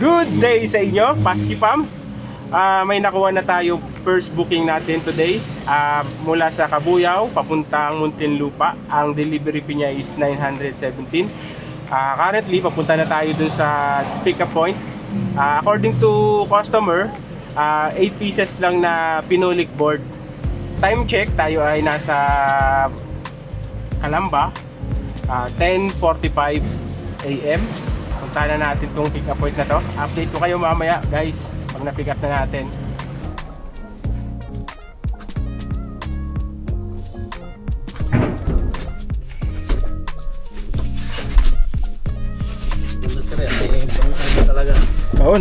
Good day sa inyo, Paski Fam. May nakuha na tayo first booking natin today mula sa Cabuyao papuntang Muntinlupa. Ang delivery fee niya is 917. Currently papunta na tayo dun sa pick up point. According to customer, 8 pieces lang na pinolik board. Time check, tayo ay nasa Calamba, 10:45 AM. Punta na natin tong pick up point na to. Update ko kayo mamaya guys pag na-pick up na natin. Oo,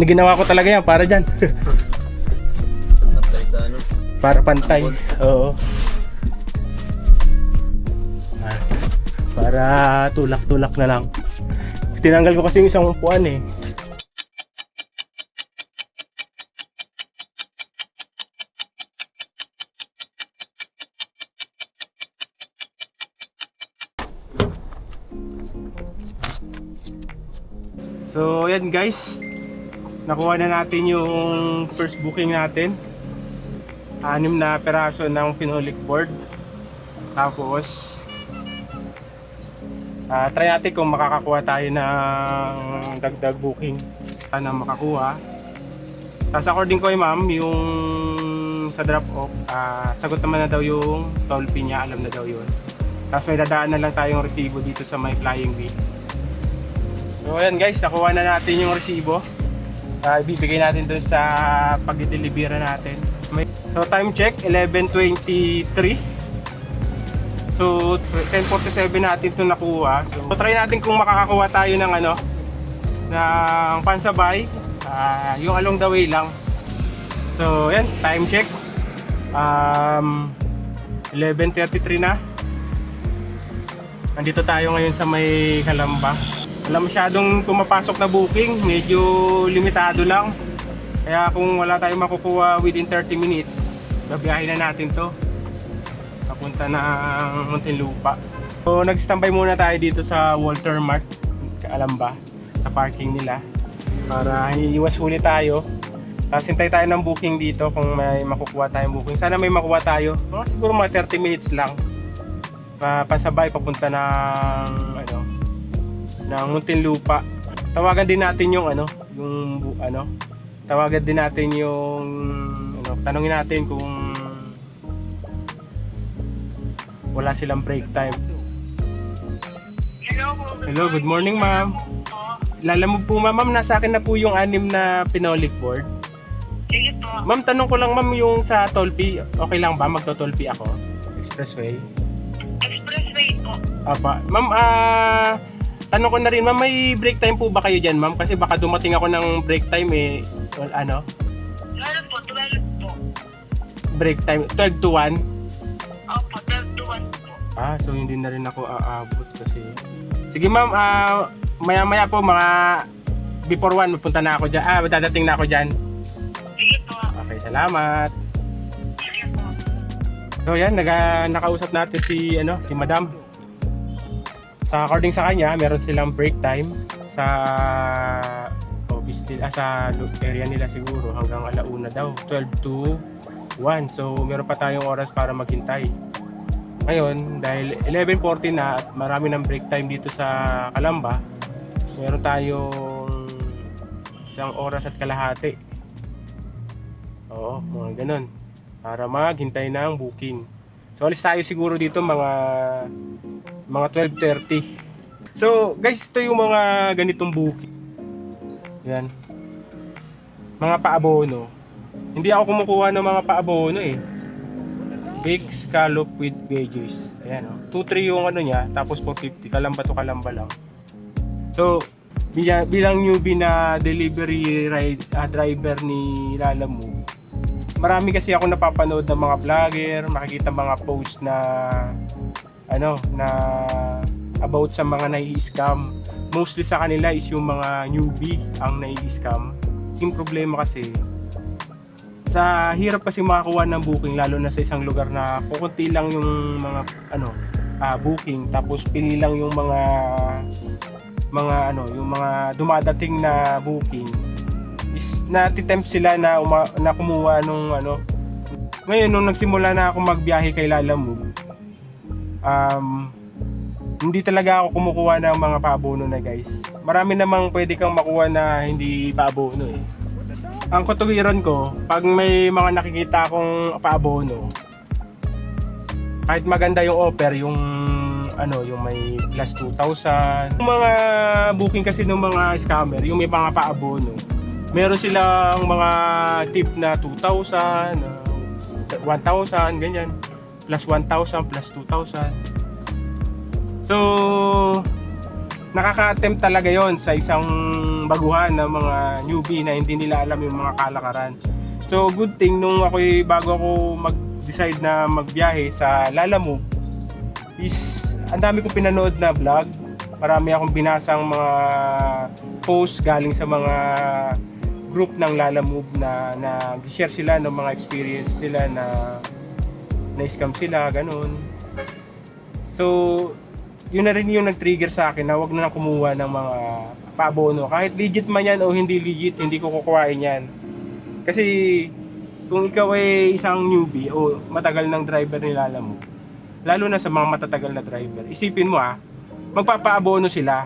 ginawa ko talaga yan para dyan. Pantay sa ano? Para pantay. Oo. Para tulak-tulak na lang. Tinanggal ko kasi yung isang upuan eh. So yan guys, nakuha na natin yung first booking natin. 6 na peraso ng pinolik board. Tapos try natin kung makakakuha tayo ng dagdag booking. Sana makakuha. Tapos according ko ma'am, yung sa drop off, sagot naman na daw yung toll fee niya, alam na daw yun. Tapos may dadaan na lang tayong resibo dito sa may flying V. So ayan guys, nakuha na natin yung resibo. Ibibigay natin dun sa pag-delivera natin. So time check, 11:23. So 10:47 natin ito nakuha. So try natin kung makakakuha tayo ng ng pansabay, yung along the way lang. So yan, time check, 11:33 na. Nandito tayo ngayon sa may Calamba. Wala masyadong pumapasok na booking, medyo limitado lang. Kaya kung wala tayong makukuha within 30 minutes, babiyahin na natin to papunta ng Muntinlupa. So nag-standby muna tayo dito sa Walter Mart, Calamba, sa parking nila para iiwas huli tayo. Tapos hintay tayo ng booking dito kung may makukuha tayong booking. Sana may makuha tayo. Siguro mga 30 minutes lang. Pansabay papunta ng Muntinlupa. Tawagan din natin yung tawagan din natin yung tanungin natin kung wala silang break time. Hello, good morning ma'am. Lalamog po ma'am, nasa akin na po yung 6 na pinolik board. Sige po. Ma'am, tanong ko lang ma'am, yung sa toll fee, okay lang ba magto-toll fee ako? Expressway? Expressway po. Apa. Ma'am, tanong ko na rin ma'am, may break time po ba kayo dyan ma'am? Kasi baka dumating ako ng break time eh. Well, Meron po, 12 po. break time, 12 to 1? Opo, 12 to 1 po. So hindi na rin ako aabot kasi. Sige ma'am, maya-maya po mga before 1 mapunta na ako dyan. Dadating na ako dyan. Sige po. Okay, salamat. Sige po. So yan, nakausap natin si Madam. Sa according sa kanya, meron silang break time sa office nila, sa area nila siguro hanggang alauna daw, 12 to 1. So meron pa tayong oras para maghintay. Ngayon, dahil 11:40 na at marami ng break time dito sa Calamba, meron tayong 1 oras at kalahati. Oo, mga ganun. Para maghintay ng booking. So alis tayo siguro dito mga 12:30. So guys, ito yung mga ganitong booking. Yan. Mga paabono. Hindi ako kumukuha ng mga paabono eh. Big scallop with veggies. Ayan o. 2-3 yung niya, tapos 450. Calamba to Calamba lang. So, bilang newbie na delivery driver ni Lalamove, marami kasi ako napapanood ng mga vlogger, makikita mga post na na about sa mga nai-scam. Mostly sa kanila is yung mga newbie ang nai-scam. Yung problema kasi sa hirap kasi makakuha ng booking, lalo na sa isang lugar na kukunti lang yung mga booking, tapos pili lang yung mga yung mga dumadating na booking is natitempt sila na na kumuha nung Ngayon nung nagsimula na ako magbiyahe kay Lalamove, hindi talaga ako kumukuha ng mga paabono na guys. Marami namang pwede kang makuha na hindi paabono eh. Ang katuwiran ko, pag may mga nakikita akong paabono, kahit maganda yung offer, yung may plus 2,000. Yung mga booking kasi ng mga scammer, yung may mga paabono, meron silang mga tip na 2,000, 1,000, ganyan. Plus 1,000, plus 2,000. So, nakaka-attempt talaga yon sa isang baguhan na mga newbie na hindi nila alam yung mga kalakaran. So, good thing nung bago ako mag-decide na magbiyahe sa Lalamove is ang dami ko pinanood na vlog. Marami akong binasang mga posts galing sa mga group ng Lalamove na nag-share sila ng mga experience nila na scam sila, ganun. So, yun na rin yung nag-trigger sa akin na wag na kumuha ng mga paabono. Kahit legit man yan o hindi legit, hindi ko kukuhain yan. Kasi kung ikaw ay isang newbie o matagal ng driver ni Lalamove, lalo na sa mga matatagal na driver, isipin mo magpapaabono sila.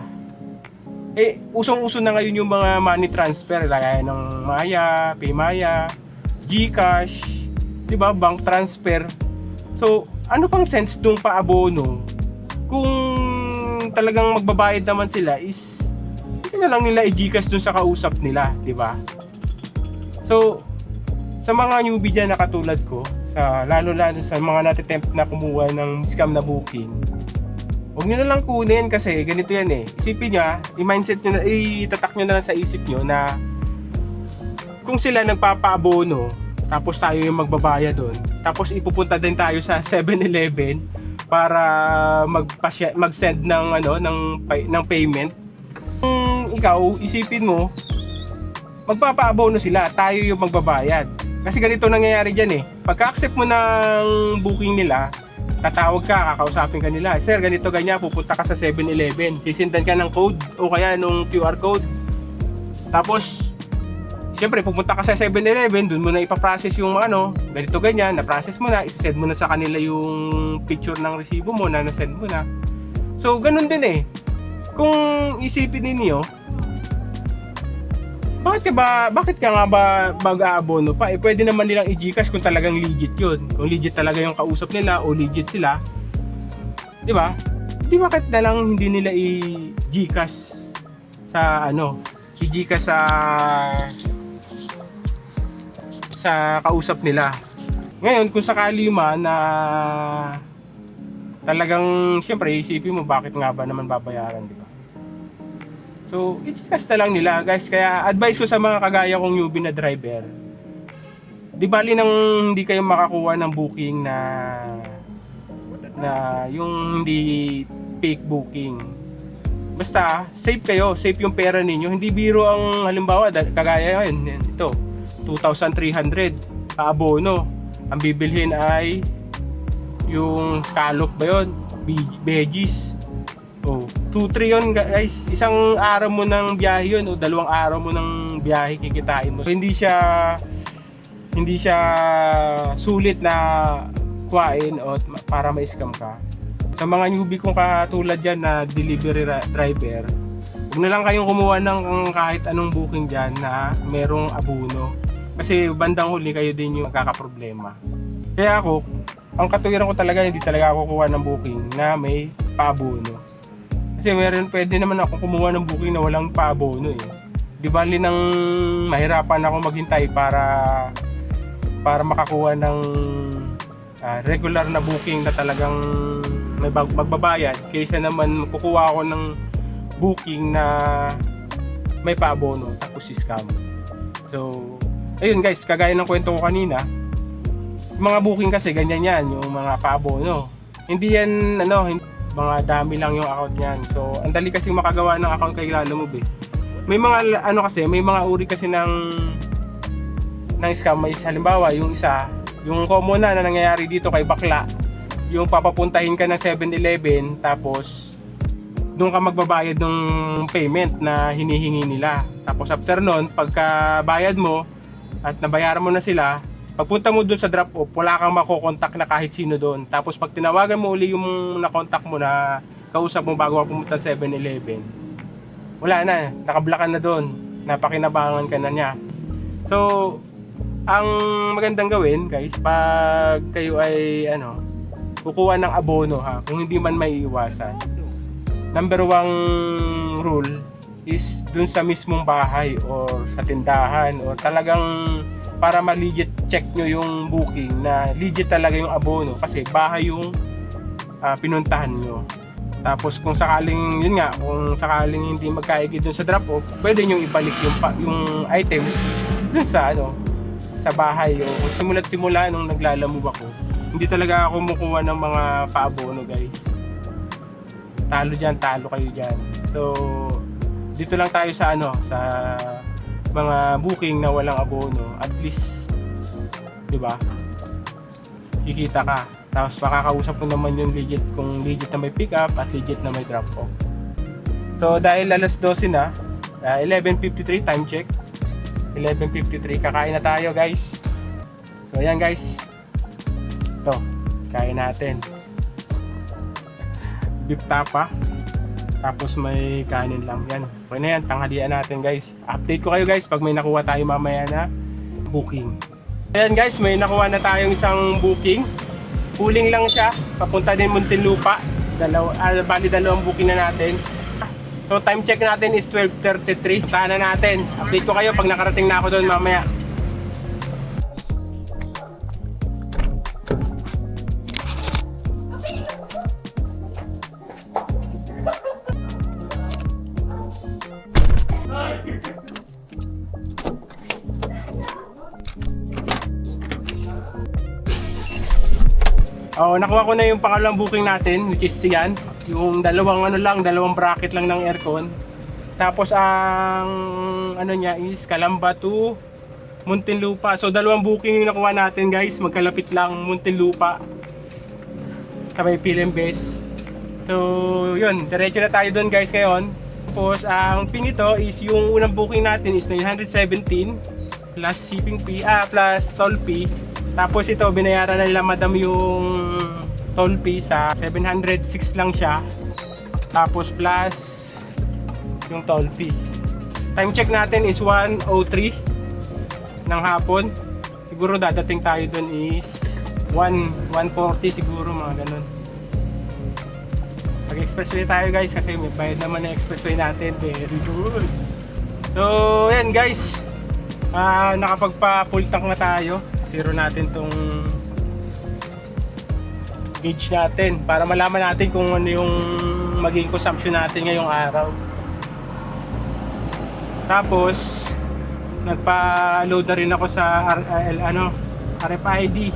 Usong-uso na ngayon yung mga money transfer, gaya ng Maya, Paymaya, GCash, 'di ba, bank transfer. So, ano pang sense nung paabono kung talagang magbabayad naman sila is hindi na lang nila i-GCash dun sa kausap nila, 'di ba? So, sa mga newbie dyan na katulad ko, lalo sa mga natitempt na kumuha ng scam na booking, huwag nyo na lang kunin kasi ganito yan eh. Isipin nyo i-mindset nyo na, itatak nyo na lang sa isip nyo na kung sila nagpapaabono, tapos tayo yung magbabayad doon, tapos ipupunta din tayo sa 7-Eleven para mag-send ng payment. Kung ikaw, isipin mo, magpapaabono sila, tayo yung magbabayad. Kasi ganito nangyayari dyan eh. Pagka-accept mo ng booking nila, tatawag ka, kakausapin ka nila. Sir, ganito ganyan, pupunta ka sa 7-Eleven. Sisindan ka ng code o kaya nung QR code. Tapos, siyempre, pupunta ka sa 7-Eleven, dun mo na ipaprocess yung ganito ganyan, na-process mo na, isasend mo na sa kanila yung picture ng resibo mo na nasend mo na. So, ganun din eh. Kung isipin ninyo, bakit ka nga ba mag-aabono pa? Pwede naman nilang i-GCash kung talagang legit yun. Kung legit talaga yung kausap nila o legit sila. Di ba? Di bakit na lang hindi nila i-GCash sa i-GCash sa kausap nila. Ngayon, kung sakali man na talagang, siyempre, isipin mo bakit nga ba naman babayaran, di ba? So, i-GCash na lang nila guys. Kaya advice ko sa mga kagaya kong newbie na driver, di bali nang hindi kayo makakuha ng booking na yung hindi fake booking. Basta, safe kayo. Safe yung pera ninyo. Hindi biro ang halimbawa, kagaya ngayon, ito, 2,300 paabono. Ang bibilhin ay yung scallop ba yun? Veggies. 2-3 yun guys. Isang araw mo ng biyahe yun o 2 araw mo ng biyahe kikitain mo. Hindi siya sulit na kuhain o para ma-scam ka. Sa mga newbie kong katulad dyan na delivery driver, huwag na lang kayong kumuha ng kahit anong booking dyan na merong abono. Kasi bandang huli kayo din yung magkakaproblema. Kaya ako, ang katuwiran ko talaga, hindi talaga ako kuha ng booking na may paabono. Kasi pwede naman ako kumuha ng booking na walang paabono eh. Di bali nang mahirapan ako maghintay para makakuha ng regular na booking na talagang may magbabayad, kaysa naman kukuha ako ng booking na may paabono tapos scam. So, ayun guys, kagaya ng kwento ko kanina, mga booking kasi ganyan yan, yung mga paabono. Hindi yan mga dami lang yung account niyan. So, ang dali kasi makagawa ng account kay Lalamove eh. May mga may mga uri kasi ng scam. May halimbawa, yung isa, yung common na nangyayari dito kay Bakla, yung papapuntahin ka ng 7-Eleven, tapos doon ka magbabayad ng payment na hinihingi nila. Tapos after nun, pagka bayad mo at nabayaran mo na sila, pagpunta mo doon sa drop off, wala kang makokontak na kahit sino doon. Tapos pag tinawagan mo uli yung nakontak mo na kausap mo bago ka pumunta sa 7-Eleven, wala na, nakablakan na doon, napakinabangan ka na niya. So, ang magandang gawin guys, pag kayo ay kukuha ng abono ha, kung hindi man may iwasan, number 1 rule is dun sa mismong bahay or sa tindahan or talagang para ma-legit check nyo yung booking na legit talaga yung abono kasi bahay yung pinuntahan nyo. Tapos kung sakaling yun nga, kung sakaling hindi magkaigi dun sa drop off, pwede nyo ibalik yung items dun sa sa bahay. O kung simula nung naglalamove ako, hindi talaga ako kumukuha ng mga paabono guys. Talo kayo dyan. So dito lang tayo sa sa mga booking na walang abono, at least 'di ba? Kikita ka. Tapos makakausap mo naman yung legit, kung legit na may pick up at legit na may drop off. So dahil alas 12 na, 11:53 time check. 11:53 kakain na tayo guys. So ayan guys. Ito, kain natin. Beef tapa. Tapos may kanin lang yan. Okay na yan, tanghalian natin guys. Update ko kayo guys pag may nakuha tayo mamaya na booking. Ayan guys, may nakuha na tayong isang booking. Huling lang siya, papunta din Muntinlupa. Bali dalawang booking na natin. So time check natin is 12:33. Saan na natin? Update ko kayo pag nakarating na ako doon mamaya. Oh, nakuha ko na yung pangalawang booking natin, which is yan. Yung dalawang bracket lang ng aircon. Tapos ang niya is Calamba to Muntinlupa. So dalawang booking yung nakuha natin guys, magkalapit lang Muntinlupa. Sabay Pilimbes. So yun, diretso na tayo doon guys ngayon. Tapos ang fee nito is yung unang booking natin is 917 plus shipping fee, plus toll fee. Tapos ito, binayaran na nila madam yung toll fee sa 706 lang siya. Tapos plus yung toll fee. Time check natin is 1:03 ng hapon. Siguro dadating tayo dun is 1:40 siguro, mga ganun. Pag-expressway tayo guys kasi may bayad naman na expressway natin. Very good. So, yan guys. Nakapagpa-full tank na tayo. Zero natin tong gauge natin para malaman natin kung ano yung magiging consumption natin ngayong araw. Tapos nagpa-load na rin ako sa RFID.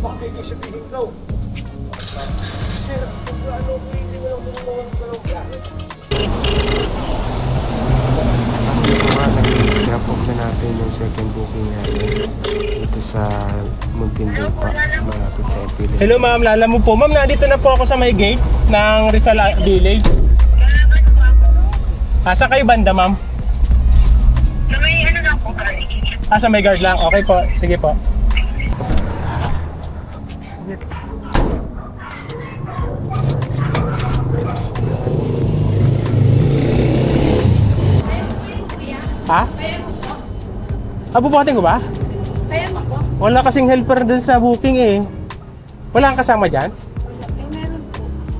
Bakit kayo sabihin ko? Sir, kung ano, hindi mo lang kung Dito nga, nag-drop off na natin yung second booking natin dito sa Muntinlupa, malapit sa Pilimbes. Hello ma'am, lala mo po. Ma'am, nandito na po ako sa may gate ng Rizal Village. Salamat po ako. Saan kayo banda ma'am? Sa may lang po kami. Sa may guard lang. Okay po, sige po. Ha? Bubuhatin ko ba? Kaya mo po. Wala kasing helper dun sa booking eh. Wala kang kasama dyan?